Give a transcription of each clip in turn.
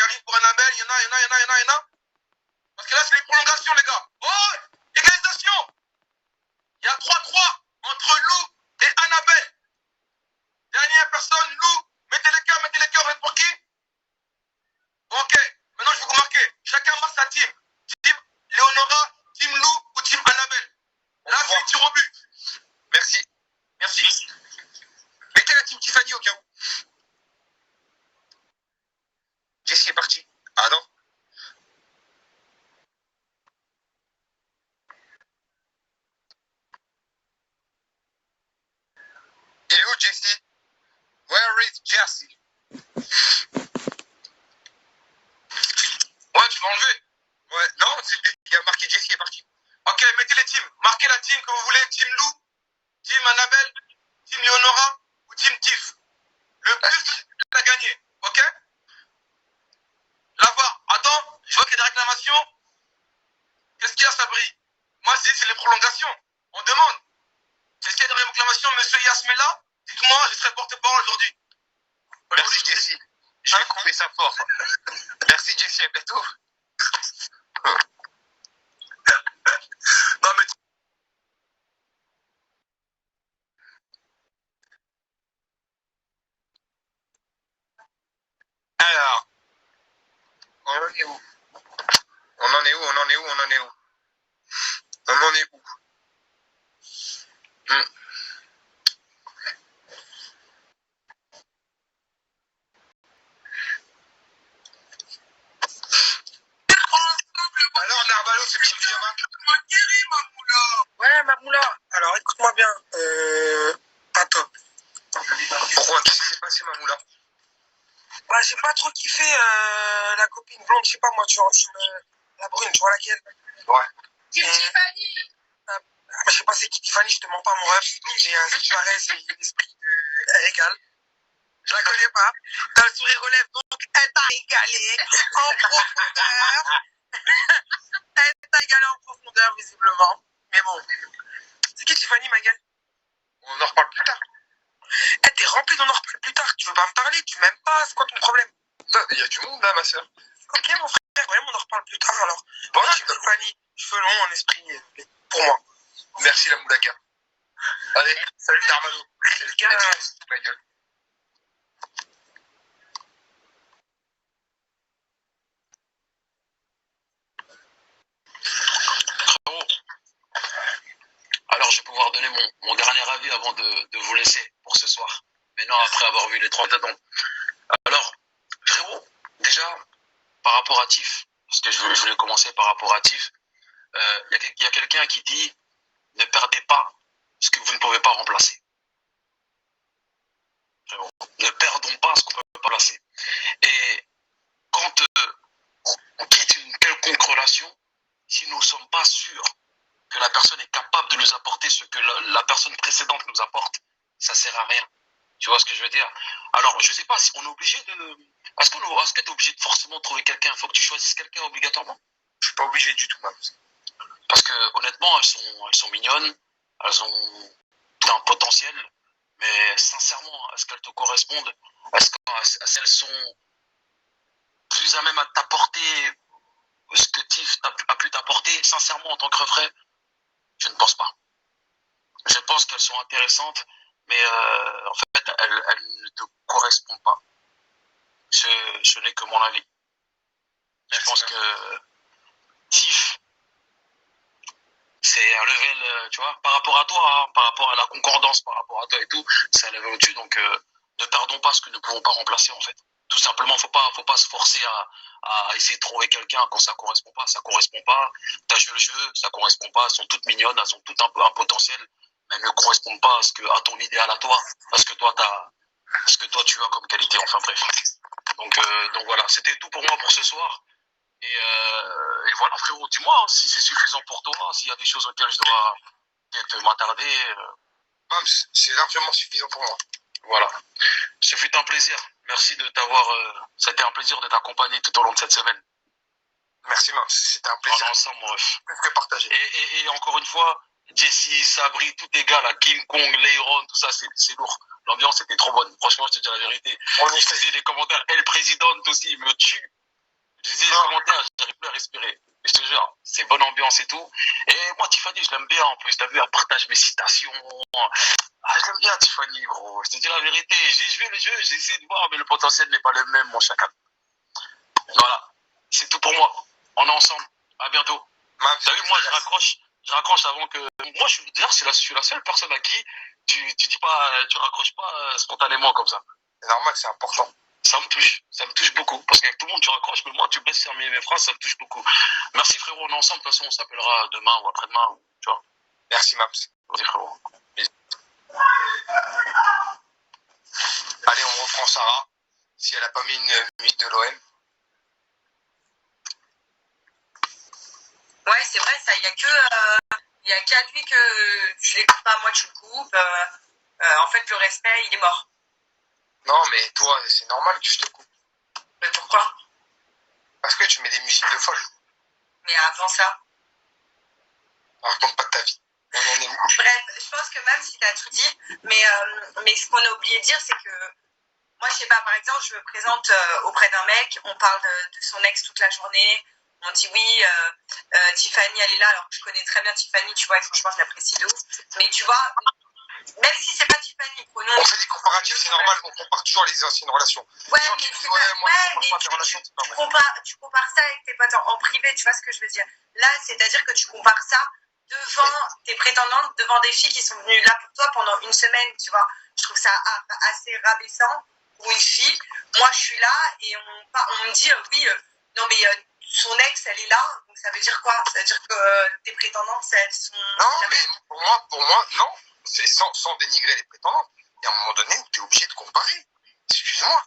arrive pour Annabelle, il y en a. Parce que là, c'est les prolongations, les gars. Oh, égalisation. Il y a 3-3 entre Lou et Annabelle. Dernière personne, Lou. Mettez les cœurs, vous êtes pour qui? Ok, maintenant je vais vous marquer. Chacun marque sa team. Team Léonora, team Lou ou team Annabelle. Là, c'est les tirs au but. Merci. Mettez la team Tiffany au cas où. Jessie est parti. Ah non? Il est où Jessie? Where is Jessie? Ouais, tu vas enlever. Ouais, non, il y a marqué Jessie est parti. Ok, mettez les teams. Marquez la team que vous voulez. Team Lou, team Annabelle, team Léonora ou team Tiff. Le plus a gagné. Ok? Là-bas, attends, je vois qu'il y a des réclamations. Qu'est-ce qu'il y a, Sabri? Moi, c'est les prolongations. On demande. Est-ce qu'il y a des réclamations, monsieur Yasmela? Dites-moi, je serai porte-parole aujourd'hui. Merci, Jessie. Je vais couper ça fort. Merci, Jessie. À bientôt. Non, mais... Alors, on en est où? Alors, Narbalo, ce petit pyjama. Ouais, Mamoula. Alors, écoute-moi bien. Pas top. Pourquoi? Qu'est-ce qui s'est passé, Mamoula? Bah, j'ai pas trop kiffé la copine blonde, je sais pas moi, tu vois, la brune, tu vois laquelle? Ouais. Tiffany. Je sais pas c'est qui Tiffany, je te mens pas mon rêve, mais ce qui paraît, c'est l'esprit elle régale. Je la connais pas. T'as le sourire relève, donc elle t'a régalé en profondeur. Elle t'a régalé en profondeur, visiblement. Mais bon. C'est qui Tiffany, ma gueule? On en reparle plus tard. Eh, t'es rempli d'en reparler plus tard. Tu veux pas me parler? Tu m'aimes pas? C'est quoi ton problème? Il y a du monde là, ma soeur. Ok, mon frère, ouais, on en reparle plus tard alors. Bon, Tiffany, cheveux longs, en esprit, pour moi. Merci la moudaka. Allez, salut Narbalo. C'est le gars. Ma gueule. Alors je vais pouvoir donner mon dernier avis avant de vous laisser pour ce soir. Maintenant, après avoir vu les 3 dadons. Alors, frérot, déjà, par rapport à Tiff, parce que je voulais commencer par rapport à Tiff, il y a quelqu'un qui dit ne perdez pas ce que vous ne pouvez pas remplacer. Frérot, ne perdons pas ce qu'on ne peut pas remplacer. Et quand on quitte une quelconque relation, si nous ne sommes pas sûrs que la personne est capable de nous apporter ce que la personne précédente nous apporte, ça sert à rien. Tu vois ce que je veux dire? Alors, je sais pas si on est obligé de... Est-ce que tu es obligé de forcément trouver quelqu'un? Il faut que tu choisisses quelqu'un obligatoirement? Je suis pas obligé du tout, même. Parce que honnêtement, elles sont mignonnes, elles ont tout un potentiel, mais sincèrement, est-ce qu'elles te correspondent? Est-ce qu'elles sont plus à même à t'apporter ce que Tiff a pu t'apporter? Sincèrement, en tant que refrain, je ne pense pas. Je pense qu'elles sont intéressantes, mais en fait, elles ne te correspondent pas. Ce n'est que mon avis. Je pense que Tiff, c'est un level, tu vois, par rapport à toi, hein, par rapport à la concordance, par rapport à toi et tout, c'est un level au-dessus, donc ne perdons pas ce que nous ne pouvons pas remplacer, en fait. Tout simplement, faut pas se forcer à essayer de trouver quelqu'un quand ça correspond pas. T'as joué le jeu, ça correspond pas. Elles sont toutes mignonnes, elles ont toutes un peu un potentiel, mais elles ne correspondent pas à ton idéal à toi, à ce que toi tu as comme qualité. Enfin bref. Donc voilà, c'était tout pour moi pour ce soir. Et voilà, frérot, dis-moi hein, si c'est suffisant pour toi, s'il y a des choses auxquelles je dois peut-être m'attarder. C'est largement suffisant pour moi. Voilà. Ce fut un plaisir. Merci de t'avoir. C'était un plaisir de t'accompagner tout au long de cette semaine. Merci, Mams. C'était un plaisir. On est ensemble, mon ref. Plus que partagé. Et encore une fois, Jessie, Sabri, tous les gars là, King Kong, Leiron, tout ça, c'est lourd. L'ambiance était trop bonne. Franchement, je te dis la vérité. On y faisait les commentaires. Et le président aussi, il me tue. Je disais les commentaires, j'arrive plus à respirer. Je te jure, c'est bonne ambiance et tout. Et moi, Tiffany, je l'aime bien en plus. T'as vu, elle partage mes citations. Ah, je l'aime bien, Tiffany, gros. Je te dis la vérité. J'ai joué le jeu, j'ai essayé de voir, mais le potentiel n'est pas le même, mon chacal. Voilà. C'est tout pour moi. On est ensemble. À bientôt. T'as vu, moi, je raccroche avant que. Moi, d'ailleurs, je suis la seule personne à qui tu dis pas, tu raccroches pas spontanément comme ça. C'est normal, c'est important. Ça me touche beaucoup. Parce qu'avec tout le monde, tu raccroches, mais moi, tu baisses sur mes phrases, ça me touche beaucoup. Merci, frérot, on est ensemble. De toute façon, on s'appellera demain ou après-demain, tu vois. Merci, Maps. Vas-y, frérot. Allez, on reprend Sarah. Si elle a pas mis une mythe de l'OM. Ouais, c'est vrai, ça. Il y a qu'à lui que tu l'écoutes pas, moi tu le coupes. En fait, le respect, il est mort. Non, mais toi, c'est normal que je te coupe. Mais pourquoi? Parce que tu mets des musiques de folle. Mais avant ça. Raconte pas de ta vie. On en est où? Bref, je pense que même si t'as tout dit, mais ce qu'on a oublié de dire, c'est que moi, je sais pas, par exemple, je me présente auprès d'un mec, on parle de son ex toute la journée, on dit oui, Tiffany, elle est là, alors que je connais très bien Tiffany, tu vois, et franchement, je l'apprécie de ouf. Mais tu vois, même si c'est pas Tiffany, prenons. On fait des comparatifs, c'est normal, on compare toujours les anciennes relations. Ouais, les gens mais qui disent, ouais, moi, je compare pas tes relations, c'est pas vrai. tu compares ça avec tes potes en privé, tu vois ce que je veux dire. Là, c'est-à-dire que tu compares ça devant tes prétendantes, devant des filles qui sont venues là pour toi pendant une semaine, tu vois. Je trouve ça assez rabaissant pour une fille. Moi, je suis là et on me dit, oui, non, mais son ex, elle est là, donc ça veut dire quoi? Ça veut dire que tes prétendantes, elles sont... Non, mais pour moi, non. C'est sans dénigrer les prétendants. Il y a un moment donné où tu es obligé de comparer. Excuse-moi.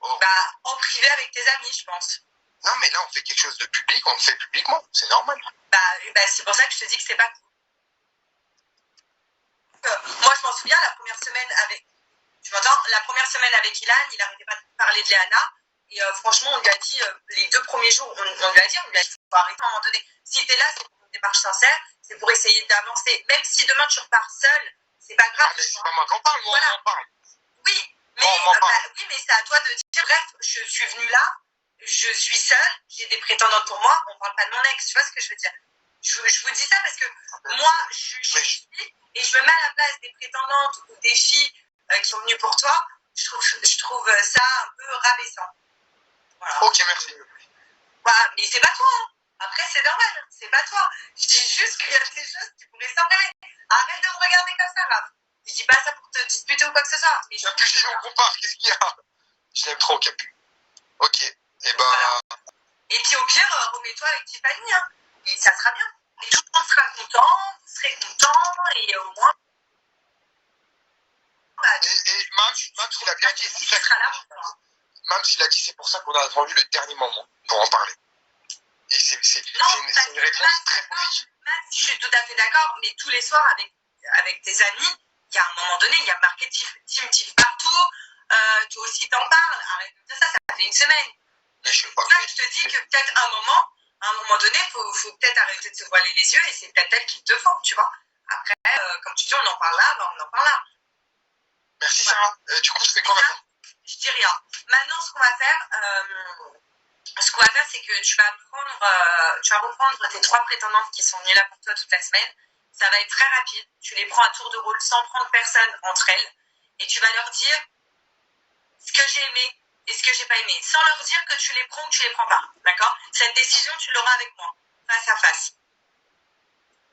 Oh. Bah, en privé avec tes amis, je pense. Non, mais là, on fait quelque chose de public, on le fait publiquement. C'est normal. Bah, c'est pour ça que je te dis que c'est pas cool. Moi, je m'en souviens, la première semaine avec... Tu m'entends? La première semaine avec Ilan, il n'arrêtait pas de parler de Léana. Et franchement, on lui a dit, les 2 premiers jours, on lui a dit, faut arrêter à un moment donné. Si t'es là, c'est pour une démarche sincère, c'est pour essayer d'avancer. Même si demain tu repars seul, c'est pas grave. Ah, mais c'est pas moi qui en parle, moi, voilà. on en parle. Oui, mais, oui, mais c'est à toi de dire, bref, je suis venue là, je suis seule, j'ai des prétendantes pour moi, on parle pas de mon ex, tu vois ce que je veux dire? Je vous dis ça parce que moi, je suis fille et je me mets à la place des prétendantes ou des filles qui sont venues pour toi. Je trouve ça un peu rabaissant. Voilà. Ok, merci. Voilà, mais c'est pas toi, hein. Après, c'est normal, c'est pas toi. Je dis juste qu'il y a des choses qui pourraient s'emmerder. Arrête de me regarder comme ça, Raph. Je dis pas ça pour te disputer ou quoi que ce soit. Mais Capu, si on compare, qu'est-ce qu'il y a? Je l'aime trop, Capu. Ok, et ben. Voilà. Et puis au pire, remets-toi avec Tiffany, hein. Et ça sera bien. Et tout le monde sera content, vous serez content, et au moins. Et Mams, il a bien dit. Mams, il a dit, c'est pour ça qu'on a attendu le dernier moment pour en parler. Et c'est une réponse très positive. Je suis tout à fait d'accord, mais tous les soirs avec tes amis, il y a un moment donné, il y a marqué Team Tiff partout. Toi aussi t'en parles. Arrête de dire ça, ça fait une semaine. Mais je sais pas. Là, je te dis que peut-être à un moment donné, faut peut-être arrêter de se voiler les yeux et c'est peut-être elle qui te faut, tu vois. Après, comme tu dis, on en parle là, ben on en parle là. Merci Sarah. Du coup, je fais quoi maintenant? Je dis rien. Maintenant, ce qu'on va faire, c'est que tu vas reprendre tes 3 prétendantes qui sont venues là pour toi toute la semaine. Ça va être très rapide. Tu les prends à tour de rôle sans prendre personne entre elles. Et tu vas leur dire ce que j'ai aimé et ce que j'ai pas aimé. Sans leur dire que tu les prends ou que tu les prends pas. D'accord? Cette décision, tu l'auras avec moi, face à face.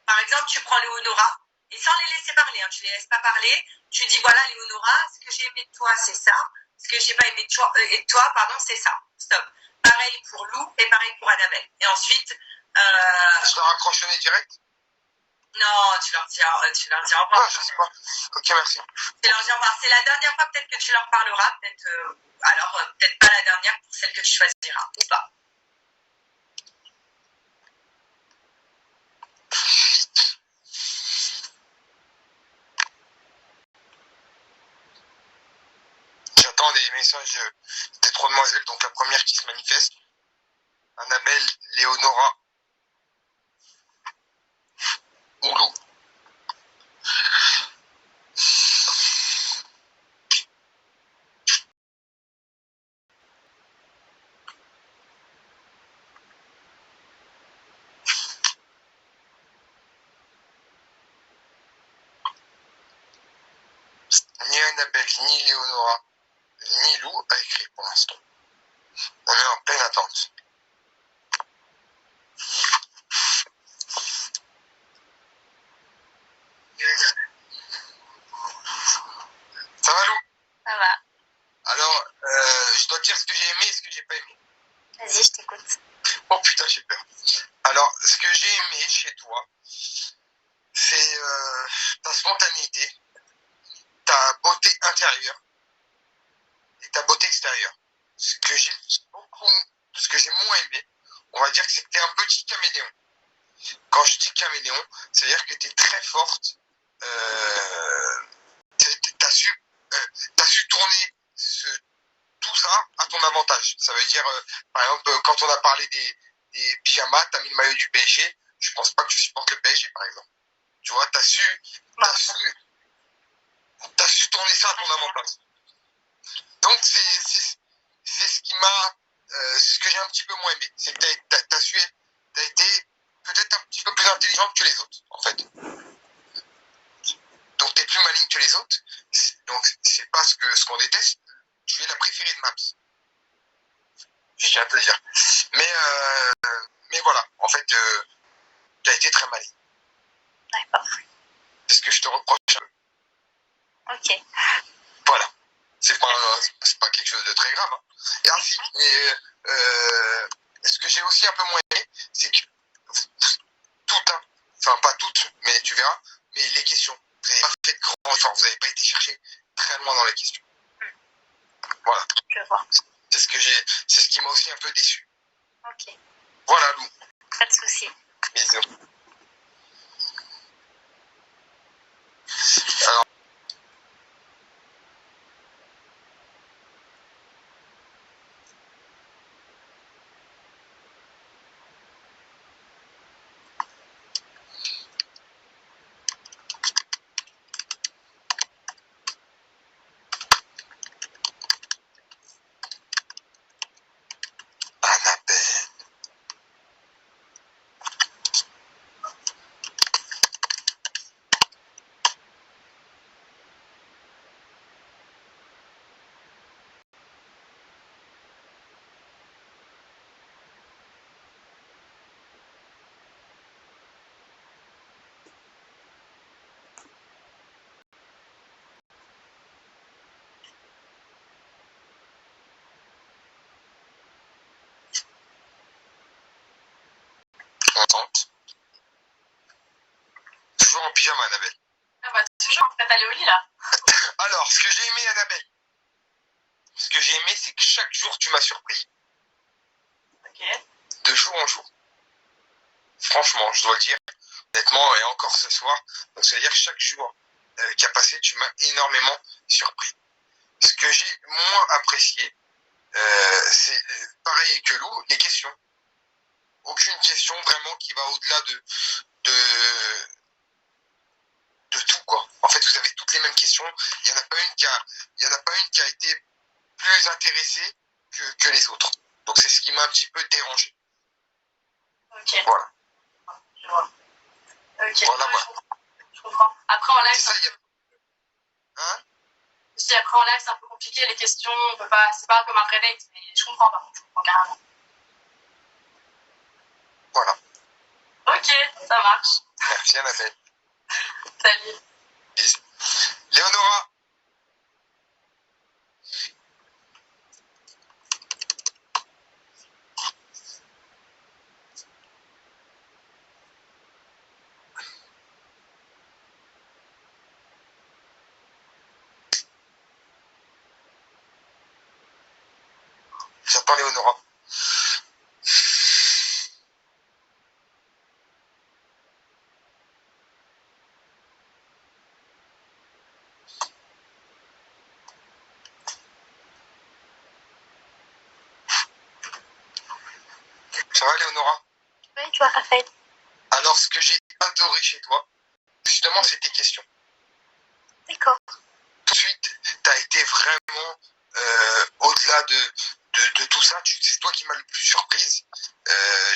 Par exemple, tu prends Léonora et sans les laisser parler, hein, tu les laisses pas parler. Tu dis voilà, Léonora, ce que j'ai aimé de toi, c'est ça. Ce que j'ai pas aimé de toi, pardon, c'est ça. Stop. Pareil pour Lou et pareil pour Annabelle. Et ensuite. Je leur accroche le nez direct? Non, tu leur dis au revoir. Non, je sais pas. Ok, merci. Tu leur dis au revoir. C'est la dernière fois peut-être que tu leur parleras. Peut-être pas la dernière pour celle que tu choisiras. Ou pas. J'attends des messages des 3 demoiselles. Donc la première qui se manifeste. Annabelle, Léonora, Oulou. Annabelle, ni Léonora, ni Lou a écrit pour l'instant. On est en pleine attente. Ça va, Lou? Ça va. Alors, je dois te dire ce que j'ai aimé et ce que j'ai pas aimé. Vas-y, je t'écoute. Oh putain, j'ai peur. Alors, ce que j'ai aimé chez toi, c'est ta spontanéité, ta beauté intérieure et ta beauté extérieure. Ce que j'ai moins aimé, on va dire que c'est que t'es un petit caméléon. Quand je dis caméléon, c'est-à-dire que t'es très forte. T'as su tourner tout ça à ton avantage. Ça veut dire, par exemple, quand on a parlé des pyjamas, t'as mis le maillot du PSG. Je pense pas que tu supportes le PSG, par exemple. Tu vois, t'as su tourner ça à ton avantage. Donc c'est ce qui m'a, c'est ce que j'ai un petit peu moins aimé. C'est que t'as été peut-être un petit peu plus intelligente que les autres, en fait. Donc t'es plus maligne que les autres. Donc c'est pas ce qu'on déteste. Tu es la préférée de Maps. Je tiens à te le dire. Mais voilà, en fait, t'as été très maligne. D'accord. C'est ce que je te reproche un peu. Ok. Voilà. C'est pas quelque chose de très grave. Hein. Et ainsi, ce que j'ai aussi un peu moins aimé, c'est que enfin pas toutes, mais tu verras, mais les questions, vous n'avez pas fait de grands efforts, vous n'avez pas été chercher très loin dans les questions. Voilà. Je vois. C'est ce qui m'a aussi un peu déçu. Ok. Voilà, Lou. Pas de souci. Bisous. Alors, Annabelle. Contente. Toujours en pyjama, Annabelle. Ah bah, toujours en train d'aller au lit, là. Alors, ce que j'ai aimé, Annabelle, c'est que chaque jour, tu m'as surpris. Ok. De jour en jour. Franchement, je dois le dire, honnêtement, et encore ce soir. Donc, ça veut dire que chaque jour qui a passé, tu m'as énormément surpris. Ce que j'ai moins apprécié, c'est pareil que Lou, les questions. Aucune question vraiment qui va au-delà de tout, quoi. En fait, vous avez toutes les mêmes questions. Il n'y en a pas une qui a été plus intéressée que les autres. Donc, c'est ce qui m'a un petit peu dérangé. Ok. Voilà. Je vois. Ok. Voilà, Ouais, voilà. je comprends. Après, en live, C'est ça, il y a... Hein? je dis après en live, c'est un peu compliqué, les questions, on peut pas, c'est pas comme un vrai date, mais je comprends pas, je comprends carrément. Voilà. Ok, ça marche. Merci, Annabelle. Salut. Bisous. Léonora. J'attends Léonora. Ça va, Léonora? Oui, toi, Raphaël. Alors, ce que j'ai adoré chez toi, justement, c'est tes questions. D'accord. Tout de suite, tu as été vraiment au-delà de tout ça. C'est toi qui m'as le plus surprise.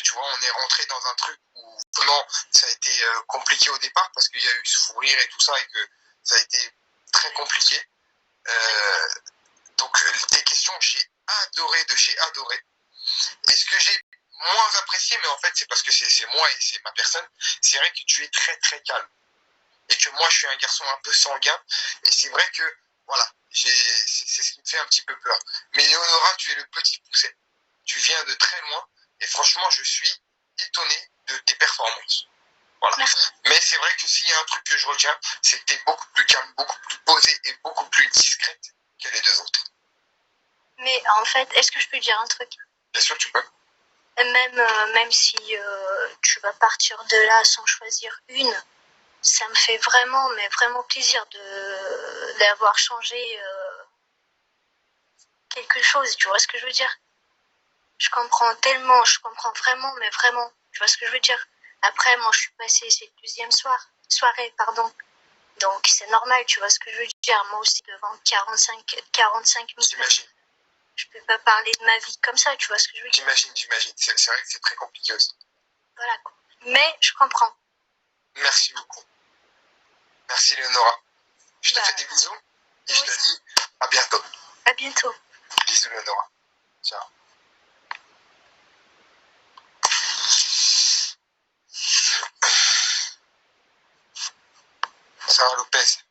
Tu vois, on est rentré dans un truc où vraiment ça a été compliqué au départ parce qu'il y a eu ce fou rire et tout ça et que ça a été très compliqué. Donc, tes questions, j'ai adoré de chez adoré. Et ce que j'ai moins apprécié, mais en fait, c'est parce que c'est moi et c'est ma personne, c'est vrai que tu es très, très calme. Et que moi, je suis un garçon un peu sanguin. Et c'est vrai que, voilà, c'est ce qui me fait un petit peu peur. Mais Léonora, tu es le petit poucet. Tu viens de très loin. Et franchement, je suis étonné de tes performances. Voilà. Merci. Mais c'est vrai que s'il y a un truc que je retiens, c'est que tu es beaucoup plus calme, beaucoup plus posée et beaucoup plus discrète que les deux autres. Mais en fait, est-ce que je peux dire un truc? Bien sûr, tu peux. Même si tu vas partir de là sans choisir une, ça me fait vraiment, mais vraiment plaisir d'avoir changé quelque chose. Tu vois ce que je veux dire? Je comprends tellement, je comprends vraiment, mais vraiment. Tu vois ce que je veux dire? Après, moi, je suis passée cette deuxième soirée, pardon. Donc, c'est normal, tu vois ce que je veux dire? Moi aussi, devant 45 minutes, J'imagine. je peux pas parler de ma vie comme ça, tu vois ce que je veux dire? J'imagine. C'est vrai que c'est très compliqué aussi. Voilà, quoi. Mais je comprends. Merci beaucoup. Merci, Léonora. Je te Bah, fais des bisous et je te aussi. dis à bientôt. À bientôt. Bisous, Léonora. Ciao. Sarah Lopez.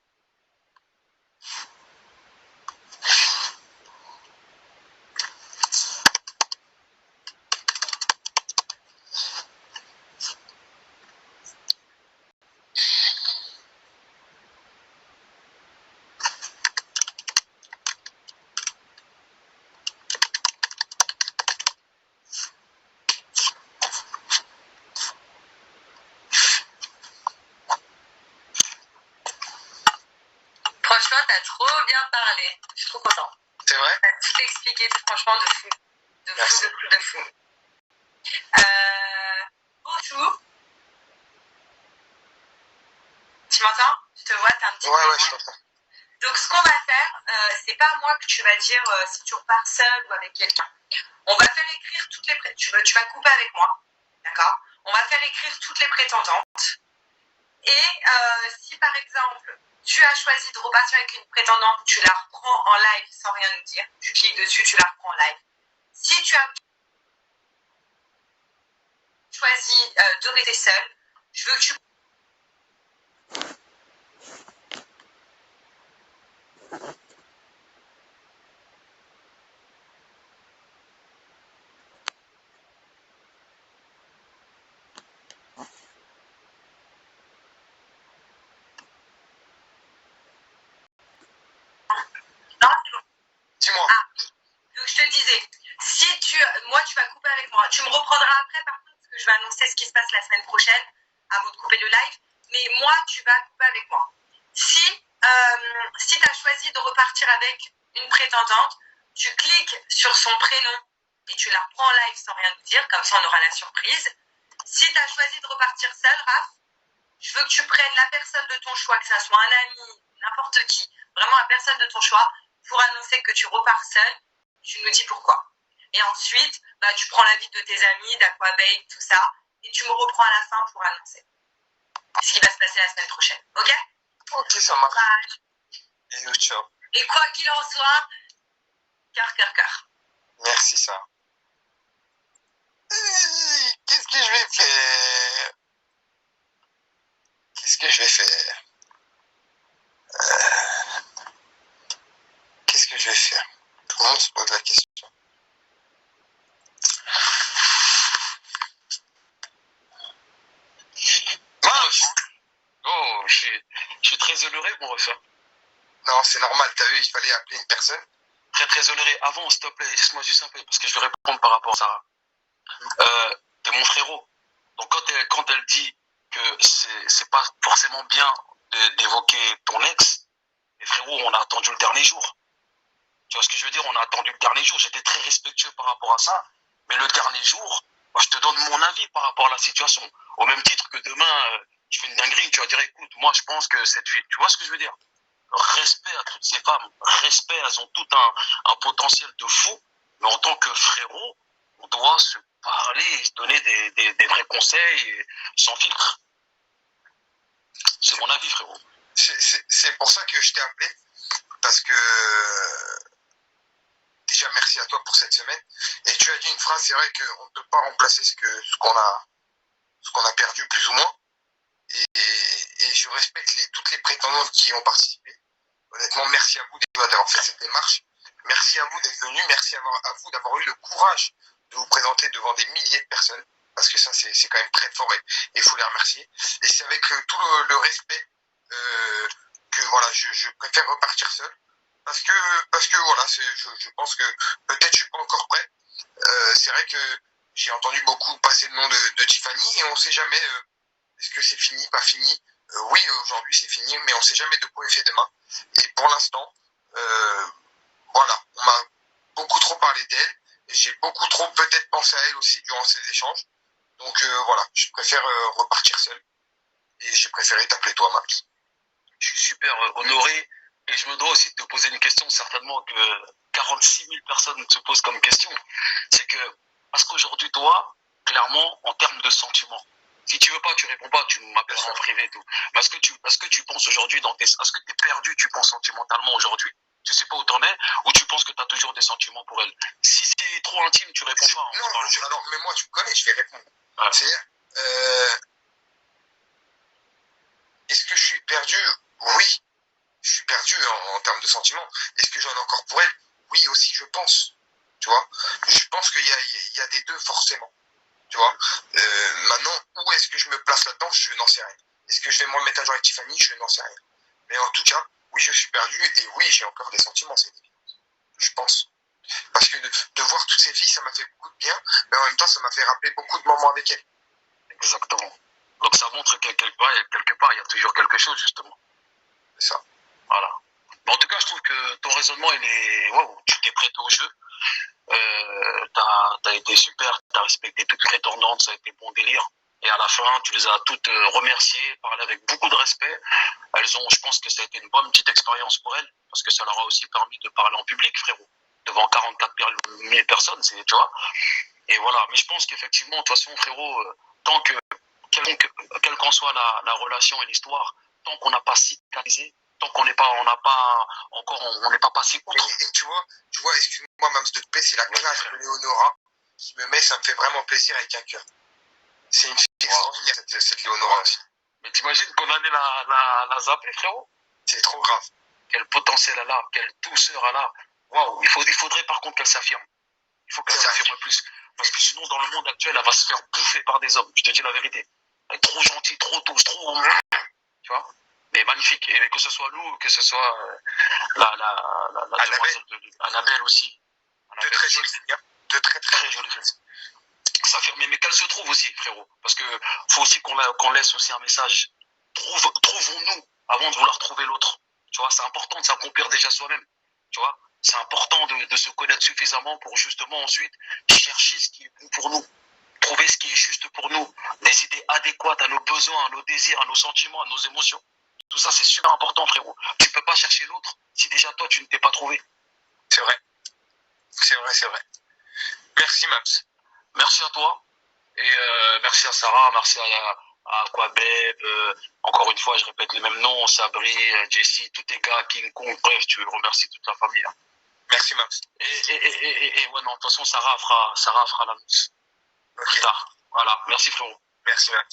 Franchement, t'as trop bien parlé. Je suis trop contente. C'est vrai? T'as tout expliqué, franchement, de fou. Merci. De fou. Bonjour. Tu m'entends? Je te vois, t'as un petit peu. Ouais, je t'entends. Donc, ce qu'on va faire, c'est pas à moi que tu vas dire si tu repars seul ou avec quelqu'un. On va faire écrire toutes les tu vas couper avec moi, d'accord? On va faire écrire toutes les prétendantes. Et si par exemple, tu as choisi de repartir avec une prétendante, tu la reprends en live sans rien nous dire. Tu cliques dessus, tu la reprends en live. Si tu as choisi de rester seul, je veux que tu Dis-moi. Donc, je te disais, si moi, tu vas couper avec moi. Tu me reprendras après, par contre, parce que je vais annoncer ce qui se passe la semaine prochaine, avant de couper le live. Mais moi, tu vas couper avec moi. Si tu as choisi de repartir avec une prétendante, tu cliques sur son prénom et tu la reprends en live sans rien nous dire, comme ça on aura la surprise. Si tu as choisi de repartir seul, Raph, je veux que tu prennes la personne de ton choix, que ça soit un ami, n'importe qui, vraiment la personne de ton choix, pour annoncer que tu repars seul. Tu nous dis pourquoi. Et ensuite, tu prends l'avis de tes amis, d'Aquababe, tout ça, et tu me reprends à la fin pour annoncer ce qui va se passer la semaine prochaine. Ok? Ok, ça marche. Bisous, ciao. Et quoi qu'il en soit, cœur. Merci, Sarah. Qu'est-ce que je vais faire? Qu'est-ce que je vais faire? Tout le monde se pose la question. Mince! Oh, je suis très honoré, mon ref. Non, c'est normal, t'as vu, il fallait appeler une personne. Très honoré. Avant, s'il te plaît, laisse-moi juste un peu, parce que je vais répondre par rapport à Sarah. T'es mon frérot. Donc quand elle dit que c'est pas forcément bien d'évoquer ton ex, mais frérot, on a attendu le dernier jour. Tu vois ce que je veux dire? On a attendu le dernier jour. J'étais très respectueux par rapport à ça, mais le dernier jour, moi, je te donne mon avis par rapport à la situation. Au même titre que demain, je fais une dinguerie, tu vas dire, écoute, moi, je pense que cette fille, tu vois ce que je veux dire? Respect à toutes ces femmes, respect, elles ont tout un potentiel de fou, mais en tant que frérot, on doit se parler et se donner des vrais conseils et sans filtre. C'est mon avis, frérot. C'est pour ça que je t'ai appelé, parce que déjà merci à toi pour cette semaine. Et tu as dit une phrase, c'est vrai qu'on ne peut pas remplacer ce qu'on a perdu plus ou moins. Et je respecte toutes les prétendantes qui ont participé. Honnêtement, merci à vous d'avoir fait cette démarche. Merci à vous d'être venus. Merci à vous d'avoir eu le courage de vous présenter devant des milliers de personnes. Parce que ça, c'est quand même très fort et il faut les remercier. Et c'est avec tout le respect que voilà, je préfère repartir seul. Parce que voilà, je pense que peut-être je suis pas encore prêt. C'est vrai que j'ai entendu beaucoup passer le nom de Tiffany et on sait jamais est-ce que c'est fini, pas fini. Oui, aujourd'hui c'est fini, mais on sait jamais de quoi est fait demain. Et pour l'instant, voilà, on m'a beaucoup trop parlé d'elle. J'ai beaucoup trop peut-être pensé à elle aussi durant ces échanges. Donc voilà, je préfère repartir seul. Et j'ai préféré t'appeler toi, Max. Je suis super honoré et je me dois aussi de te poser une question certainement que 46 000 personnes se posent comme question. C'est que, parce qu'aujourd'hui, toi, clairement, en termes de sentiments, si tu veux pas, tu réponds pas, tu m'appelleras en privé et tout. Mais est-ce que tu penses aujourd'hui est-ce que tu es perdu, tu penses sentimentalement aujourd'hui? Tu sais pas où t'en es, ou tu penses que tu as toujours des sentiments pour elle? Si c'est trop intime, tu réponds pas. Non, alors, mais moi, tu me connais, je vais répondre. Ouais. C'est-à-dire, est-ce que je suis perdu? Oui, je suis perdu en termes de sentiments. Est-ce que j'en ai encore pour elle? Oui, aussi, je pense. Tu vois, je pense qu'il y a des deux forcément. Tu vois, maintenant, où est-ce que je me place là-dedans? Je n'en sais rien. Est-ce que je vais me remettre à jour avec Tiffany? Je n'en sais rien. Mais en tout cas, oui, je suis perdu et oui, j'ai encore des sentiments, c'est évident. Je pense. Parce que de voir toutes ces filles, ça m'a fait beaucoup de bien, mais en même temps, ça m'a fait rappeler beaucoup de moments avec elles. Exactement. Donc ça montre que quelque part, il y a toujours quelque chose, justement. C'est ça. Voilà. Mais en tout cas, je trouve que ton raisonnement, il est... Waouh, tu t'es prêté au jeu. T'as été super, t'as respecté toutes les prétendantes, ça a été bon délire. Et à la fin, tu les as toutes remerciées, parlé avec beaucoup de respect. Je pense que ça a été une bonne petite expérience pour elles, parce que ça leur a aussi permis de parler en public, frérot, devant 44 000 personnes, tu vois. Et voilà. Mais je pense qu'effectivement, de toute façon, frérot, tant que, quelle qu'en soit la relation et l'histoire, tant qu'on n'a pas cicatrisé, tant qu'on n'est pas, on n'est pas passé outre. Et tu vois, excuse-moi, Mams de paix, c'est la classe de Léonora qui me met, ça me fait vraiment plaisir avec un cœur. C'est une fille extraordinaire, cette Léonora aussi. Mais t'imagines qu'on allait la zapper, frérot? C'est trop grave. Quel potentiel elle a, quelle douceur elle a. Waouh, il faudrait par contre qu'elle s'affirme. Il faut qu'elle s'affirme plus. Parce que sinon, dans le monde actuel, elle va se faire bouffer par des hommes. Je te dis la vérité. Elle est trop gentille, trop douce, trop... Tu vois? Mais magnifique. Et que ce soit Lou, que ce soit la Annabelle aussi. De très jolies filles. De très jolies filles. S'affirmer, mais qu'elle se trouve aussi, frérot. Parce que faut aussi qu'on laisse aussi un message. Trouvons-nous avant de vouloir trouver l'autre. Tu vois, c'est important de s'accomplir déjà soi-même. Tu vois, c'est important de se connaître suffisamment pour justement ensuite chercher ce qui est bon pour nous. Trouver ce qui est juste pour nous. Des idées adéquates à nos besoins, à nos désirs, à nos sentiments, à nos émotions. Tout ça, c'est super important, frérot. Tu peux pas chercher l'autre si déjà toi, tu ne t'es pas trouvé. C'est vrai. C'est vrai. Merci, Maps. Merci à toi. Et merci à Sarah, merci à Aquabeb, encore une fois, je répète les mêmes noms, Sabri, Jessie, tous tes gars, King Kong, bref, tu remercies toute la famille. Hein. Merci, Maps. Et ouais, non, de toute façon, Sarah fera l'annonce. Okay. Plus tard. Voilà, merci frérot. Merci, Maps.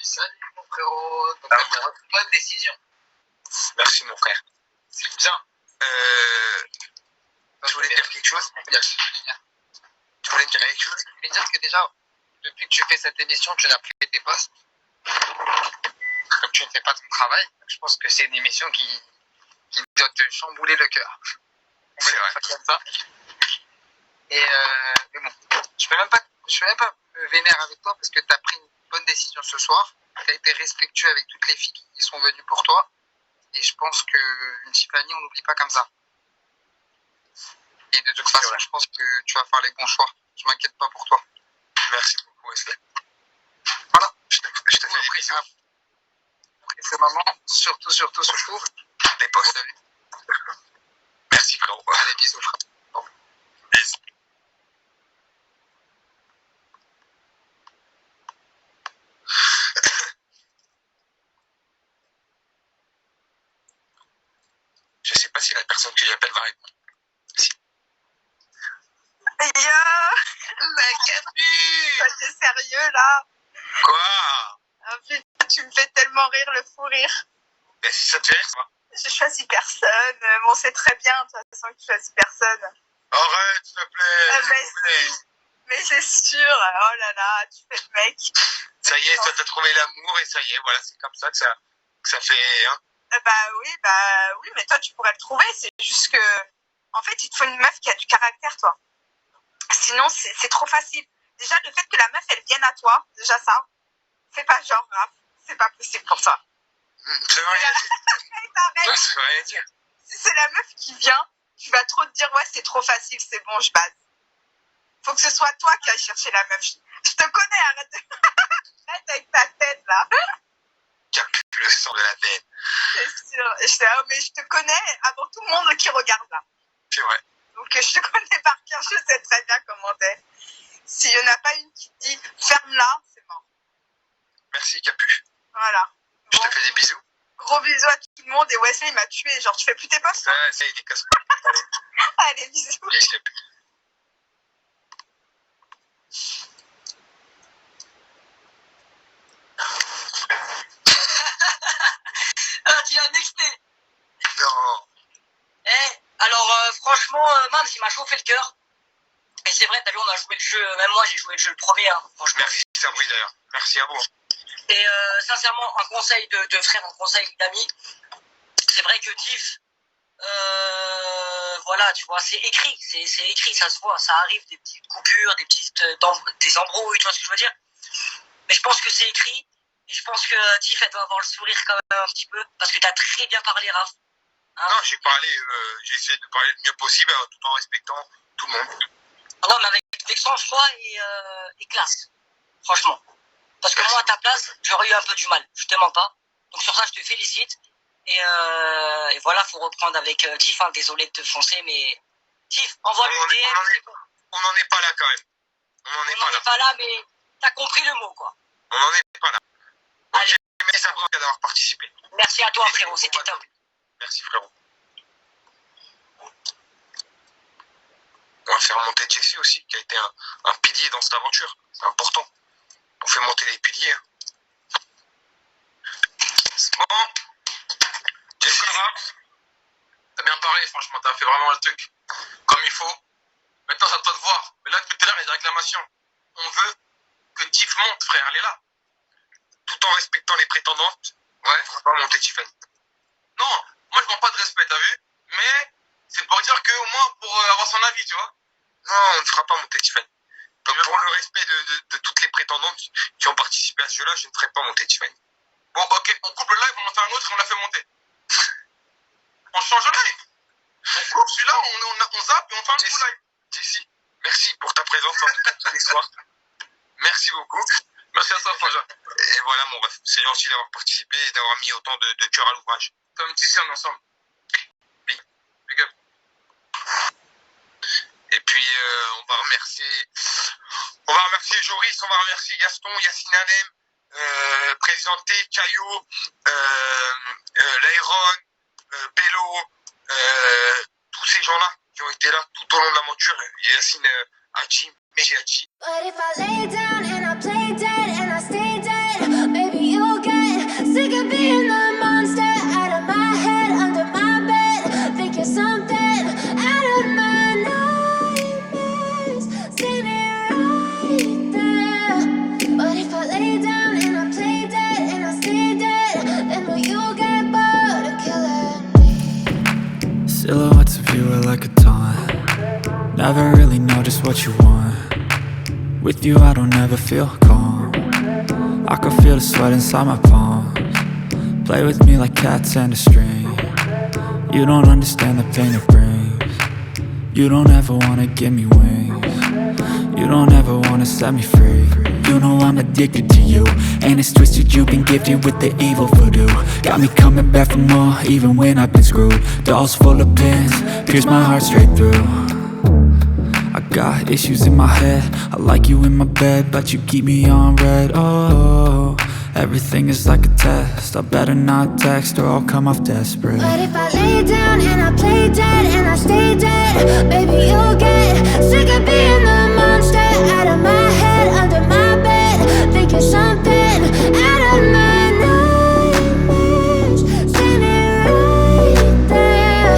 Salut mon frérot. Bonne décision. Merci mon frère. C'est bien. Tu voulais dire quelque chose? Tu voulais me dire quelque chose? Je voulais dire que déjà, depuis que tu fais cette émission, tu n'as plus fait tes postes. Comme tu ne fais pas ton travail, je pense que c'est une émission qui doit te chambouler le cœur. C'est vrai. Comme ça. Et mais bon, je ne suis même pas vénère avec toi parce que tu as pris une bonne décision ce soir. Tu as été respectueux avec toutes les filles qui sont venues pour toi. Et je pense qu'une Tiffany, on n'oublie pas comme ça. Et de toute façon, je pense que tu vas faire les bons choix. Je m'inquiète pas pour toi. Merci beaucoup, Wesley. Voilà. Je te fais des bisous. Après ce moment, surtout, les postes. Merci, frère. frérot. Allez, bisous, frérot. Bisous. Je sais pas si la personne que j'appelle va répondre. Si. Yo, Mais Capu! t'es sérieux là? Quoi? Ah, putain, tu me fais tellement rire, le fou rire. Mais si ça te fait rire, ça va. Je choisis personne. Bon, c'est très bien, de toute façon, que je choisis personne. Arrête, s'il te plaît. Ah, s'il te plaît. Mais c'est sûr, oh là là, tu fais le mec. Ça y est, toi t'as trouvé l'amour et ça y est, voilà, c'est comme ça que ça fait. Hein. Bah oui, mais toi tu pourrais le trouver, c'est juste que, en fait, il te faut une meuf qui a du caractère, toi. Sinon, c'est trop facile. Déjà, le fait que la meuf, elle vienne à toi, déjà ça, fais pas genre, hein, c'est pas possible pour ça. Ça veut rien dire. Arrête. Ouais, ça veut rien dire. Si c'est la meuf qui vient, tu vas trop te dire, ouais, c'est trop facile, c'est bon, je base. Faut que ce soit toi qui aille chercher la meuf. Je te connais, arrête de... arrête avec ta tête, là. Qui a plus le sang de la veine. C'est sûr. Mais je te connais avant tout le monde qui regarde, là. C'est vrai. Donc, je te connais par cœur, je sais très bien comment t'es. S'il n'y en a pas une qui te dit, ferme-la, c'est mort. Merci, Capu. Voilà. Je Bon, te fais des bisous. gros bisous à tout le monde et Wesley, il m'a tué. Genre, tu fais plus tes posts? Ouais, ça y est, des casse. Allez, bisous. Bisous, Capu. Ah, tu l'as nexté. Non. Alors franchement, Mams, il m'a chauffé le cœur. Et c'est vrai, t'as vu, on a joué le jeu, même moi j'ai joué le jeu le premier, hein, franchement. Merci, Sabri, d'ailleurs. Merci à vous. Et sincèrement, un conseil de frère, un conseil d'ami, c'est vrai que Tiff, voilà, tu vois, c'est écrit, ça se voit, ça arrive, des petites coupures, des embrouilles, tu vois ce que je veux dire. Mais je pense que c'est écrit, et je pense que Tiff, elle doit avoir le sourire quand même un petit peu, parce que t'as très bien parlé, Raph. Hein? Non, j'ai essayé de parler le mieux possible tout en respectant tout le monde. Non, mais avec sang-froid et classe, franchement. Parce que moi, à ta place, j'aurais eu un peu du mal, je te mens pas. Donc sur ça, je te félicite. Et voilà, faut reprendre avec Tiff, hein, désolé de te foncer, mais Tiff, envoie-lui le DM. On n'en est pas là quand même. On n'en est pas là, mais t'as compris le mot, quoi. On n'en est pas là. Donc, Allez. merci à vous d'avoir participé. Merci à toi, frérot, c'était top. Merci, frérot. On va faire monter Jessie aussi, qui a été un pilier dans cette aventure. C'est important. On fait monter les piliers. Hein. C'est bon. Jessie, T'as bien parlé, franchement, t'as fait vraiment le truc comme il faut. Maintenant, c'est à toi de voir. Mais là, depuis tout à l'heure, il y a des réclamations. On veut que Tiff monte, frère, elle est là. tout en respectant les prétendantes, ouais, il ne faudra pas monter Tiffany. Non, moi, je ne manque pas de respect, t'as vu? Mais c'est pour dire qu'au moins, pour avoir son avis, tu vois. Non, on ne fera pas monter Tiffany. Donc, pour le respect de toutes les prétendantes qui ont participé à ce jeu-là, je ne ferai pas monter Tiffany. Bon, ok, on coupe le live, on en fait un autre et on la fait monter. On change le live. On coupe celui-là, on zappe et on fait un nouveau live. Jessie, merci pour ta présence tous les soirs. Merci beaucoup. Merci à toi, Frangin. Et voilà, mon ref. C'est gentil d'avoir participé et d'avoir mis autant de cœur à l'ouvrage. Comme tu sais, on est ensemble. Big up. Et puis, on va remercier Joris, on va remercier Gaston, Yacine Hanem, présenté Caillou, Lairon, Bello, tous ces gens-là qui ont été là tout au long de l'aventure. Yacine Hadji, Meji Hadji. But if I lay down and I play dead and I stay dead, maybe you'll get sick of being the monster out of my head, under my bed. Think you're something out of my nightmares, standing right there. But if I lay down and I play dead and I stay dead, then will you get bored of killing me? Silhouettes of you are like a taunt. Never really know just what you want. With you I don't ever feel calm. I can feel the sweat inside my palms. Play with me like cats and a string. You don't understand the pain it brings. You don't ever wanna give me wings. You don't ever wanna set me free. you know I'm addicted to you. And it's twisted, you've been gifted with the evil voodoo. Got me coming back for more, even when I've been screwed. Dolls full of pins, pierce my heart straight through. I got issues in my head, I like you in my bed, but you keep me on red. Oh, everything is like a test, I better not text or I'll come off desperate. But if I lay down and I play dead and I stay dead, baby, you'll get sick of being the monster out of my head, under my bed, thinking something out of my nightmares, standing right there.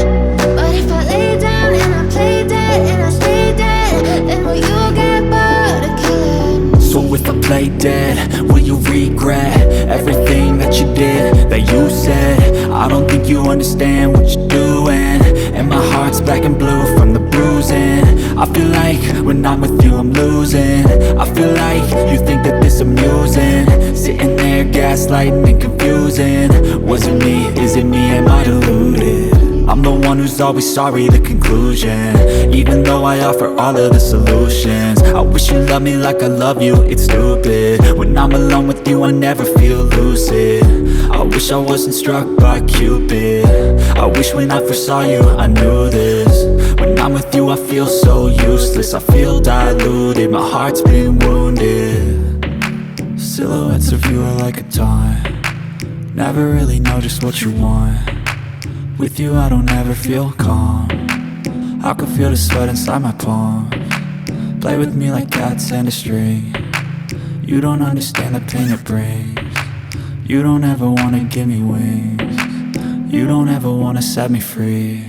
But if I lay down and I play dead and I stay dead, then will you get bored of killing me? So if I play dead, will you regret everything that you did, that you said? I don't think you understand what you're doing, and my heart's black and blue from the bruising. I feel like when I'm with you I'm losing. I feel like you think that this amusing, sitting there gaslighting and confusing. Was it me? Is it me? Am I deluded? I'm the one who's always sorry, the conclusion, even though I offer all of the solutions. I wish you loved me like I love you, it's stupid. When I'm alone with you I never feel lucid. I wish I wasn't struck by Cupid. I wish when I first saw you I knew this. When I'm with you I feel so useless, I feel diluted, my heart's been wounded. Silhouettes of you are like a taunt, never really know just what you want. With you I don't ever feel calm, I can feel the sweat inside my palms. Play with me like cats and a string, you don't understand the pain it brings. You don't ever wanna give me wings, you don't ever wanna set me free.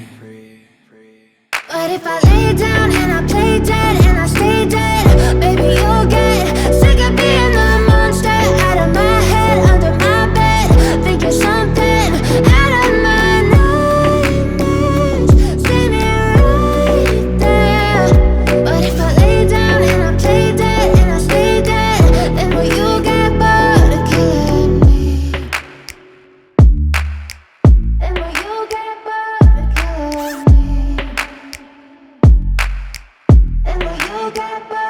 But if I lay down and I play dead and I stay dead, baby, you'll get sick of being the monster out of my head, under my bed, thinking something out of my nightmares, standing right there. But if I lay down and I play dead and I stay dead, then will you get bored of killing me? Then will you get bored of killing me? And will you get back?